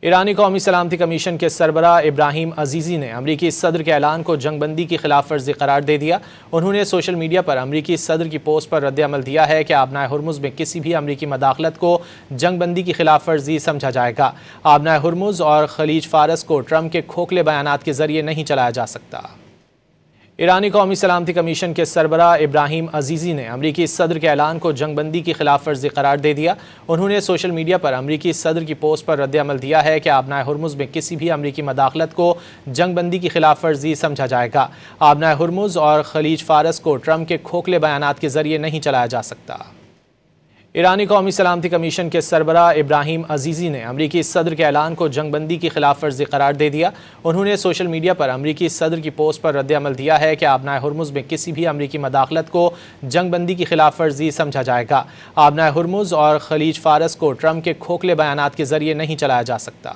ایرانی قومی سلامتی کمیشن کے سربراہ ابراہیم عزیزی نے امریکی صدر کے اعلان کو جنگ بندی کی خلاف ورزی قرار دے دیا۔ انہوں نے سوشل میڈیا پر امریکی صدر کی پوسٹ پر رد عمل دیا ہے کہ آبنائے ہرمز میں کسی بھی امریکی مداخلت کو جنگ بندی کی خلاف ورزی سمجھا جائے گا۔ آبنائے ہرمز اور خلیج فارس کو ٹرمپ کے کھوکھلے بیانات کے ذریعے نہیں چلایا جا سکتا۔ ایرانی قومی سلامتی کمیشن کے سربراہ ابراہیم عزیزی نے امریکی صدر کے اعلان کو جنگ بندی کی خلاف ورزی قرار دے دیا۔ انہوں نے سوشل میڈیا پر امریکی صدر کی پوسٹ پر رد عمل دیا ہے کہ آبنائے ہرمز میں کسی بھی امریکی مداخلت کو جنگ بندی کی خلاف ورزی سمجھا جائے گا۔ آبنائے ہرمز اور خلیج فارس کو ٹرمپ کے کھوکھلے بیانات کے ذریعے نہیں چلایا جا سکتا۔ ایرانی قومی سلامتی کمیشن کے سربراہ ابراہیم عزیزی نے امریکی صدر کے اعلان کو جنگ بندی کی خلاف ورزی قرار دے دیا۔ انہوں نے سوشل میڈیا پر امریکی صدر کی پوسٹ پر رد عمل دیا ہے کہ آبنائے ہرمز میں کسی بھی امریکی مداخلت کو جنگ بندی کی خلاف ورزی سمجھا جائے گا۔ آبنائے ہرمز اور خلیج فارس کو ٹرمپ کے کھوکھلے بیانات کے ذریعے نہیں چلایا جا سکتا۔